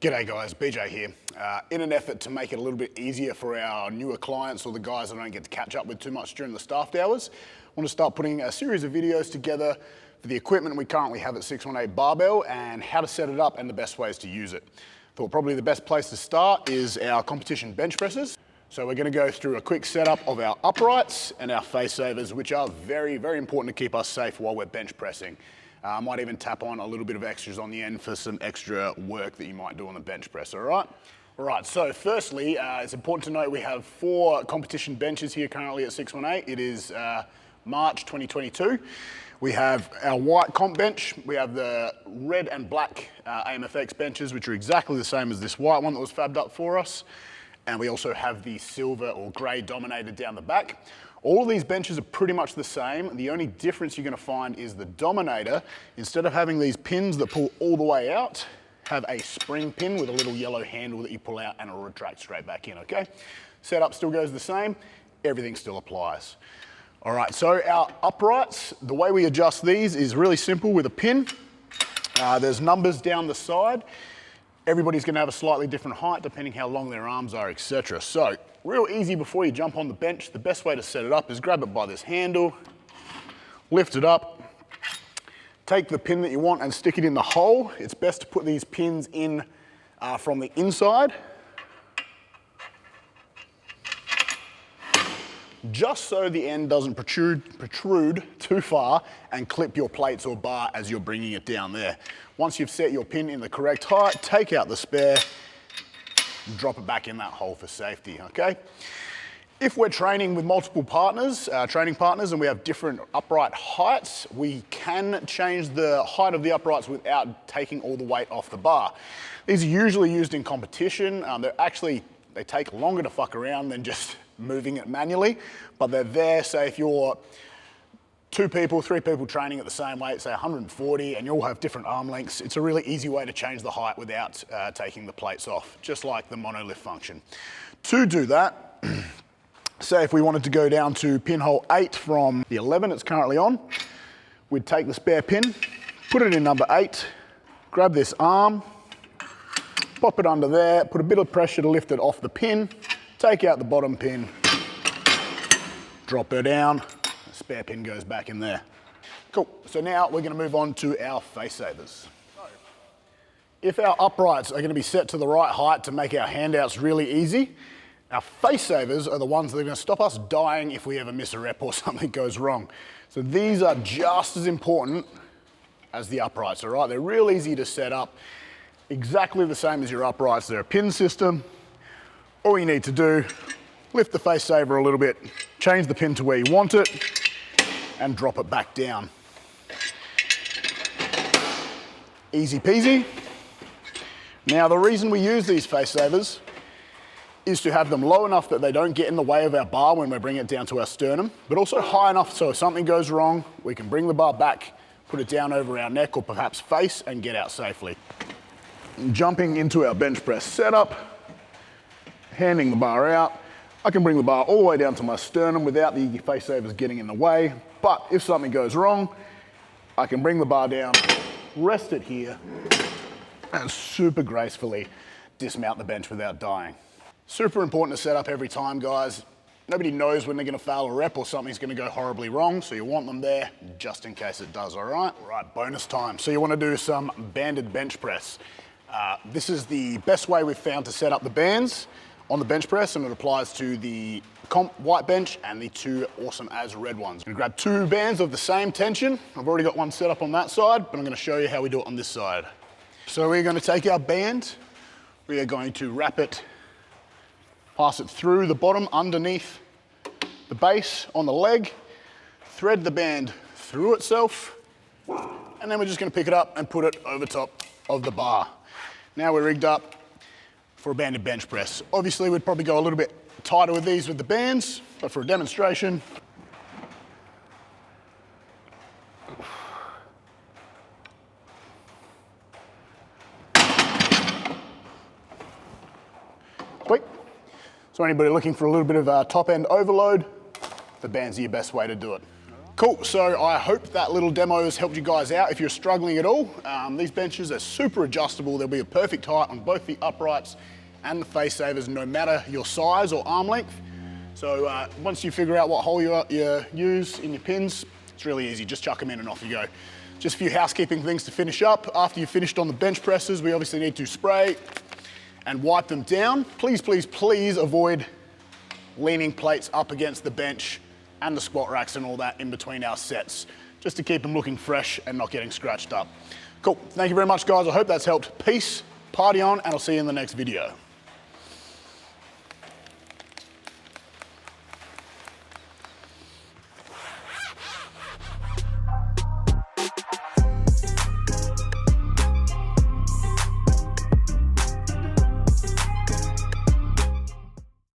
G'day guys, BJ here. In an effort to make it a little bit easier for our newer clients or the guys that I don't get to catch up with too much during the staffed hours, I want to start putting a series of videos together for the equipment we currently have at 618 Barbell and how to set it up and the best ways to use it. Thought probably the best place to start is our competition bench presses. So we're going to go through a quick setup of our uprights and our face savers, which are very, very important to keep us safe while we're bench pressing. I might even tap on a little bit of extras on the end for some extra work that you might do on the bench press, all right? All right, so firstly, it's important to note we have 4 competition benches here currently at 618. It is March 2022. We have our white comp bench. We have the red and black AMFX benches, which are exactly the same as this white one that was fabbed up for us. And we also have the silver or grey Dominator down the back. All of these benches are pretty much the same. The only difference you're going to find is the Dominator, instead of having these pins that pull all the way out, have a spring pin with a little yellow handle that you pull out and it'll retract straight back in, okay? Setup still goes the same, everything still applies. All right, so our uprights, the way we adjust these is really simple with a pin. There's numbers down the side. Everybody's going to have a slightly different height depending how long their arms are, etc. So, real easy before you jump on the bench, the best way to set it up is grab it by this handle, lift it up, take the pin that you want and stick it in the hole. It's best to put these pins in from the inside, just so the end doesn't protrude too far and clip your plates or bar as you're bringing it down there. Once you've set your pin in the correct height, take out the spare, drop it back in that hole for safety, okay? If we're training with multiple partners, training partners, and we have different upright heights, we can change the height of the uprights without taking all the weight off the bar. These are usually used in competition. They take longer to fuck around than just moving it manually, but they're there. Say if you're 2 people, 3 people training at the same weight, say 140, and you all have different arm lengths, it's a really easy way to change the height without taking the plates off, just like the monolift function. To do that, say if we wanted to go down to pinhole 8 from the 11 it's currently on, we'd take the spare pin, put it in number 8, grab this arm, pop it under there, put a bit of pressure to lift it off the pin, take out the bottom pin, drop her down, the spare pin goes back in there. Cool, so now we're gonna move on to our face savers. If our uprights are gonna be set to the right height to make our handouts really easy, our face savers are the ones that are gonna stop us dying if we ever miss a rep or something goes wrong. So these are just as important as the uprights, all right? They're real easy to set up, exactly the same as your uprights. They're a pin system. All you need to do, lift the face saver a little bit, change the pin to where you want it, and drop it back down. Easy peasy. Now the reason we use these face savers is to have them low enough that they don't get in the way of our bar when we bring it down to our sternum, but also high enough so if something goes wrong, we can bring the bar back, put it down over our neck or perhaps face and get out safely. Jumping into our bench press setup, handing the bar out, I can bring the bar all the way down to my sternum without the face savers getting in the way, but if something goes wrong, I can bring the bar down, rest it here, and super gracefully dismount the bench without dying. Super important to set up every time, guys. Nobody knows when they're gonna fail a rep or something's gonna go horribly wrong, so you want them there just in case it does, all right? All right, bonus time. So you wanna do some banded bench press. This is the best way we've found to set up the bands on the bench press, and it applies to the comp white bench and the 2 awesome as red ones. I'm gonna grab 2 bands of the same tension. I've already got one set up on that side, but I'm gonna show you how we do it on this side. So we're gonna take our band, we are going to wrap it, pass it through the bottom underneath the base on the leg, thread the band through itself, and then we're just gonna pick it up and put it over top of the bar. Now we're rigged up for a banded bench press. Obviously, we'd probably go a little bit tighter with these with the bands, but for a demonstration, sweet. So anybody looking for a little bit of top end overload, the bands are your best way to do it. Cool, so I hope that little demo has helped you guys out. If you're struggling at all, these benches are super adjustable. They'll be a perfect height on both the uprights and the face savers, no matter your size or arm length. So once you figure out what hole you use in your pins, it's really easy, just chuck them in and off you go. Just a few housekeeping things to finish up. After you've finished on the bench presses, we obviously need to spray and wipe them down. Please, please, please avoid leaning plates up against the bench and the squat racks and all that in between our sets, just to keep them looking fresh and not getting scratched up. Cool, thank you very much guys, I hope that's helped. Peace, party on, and I'll see you in the next video.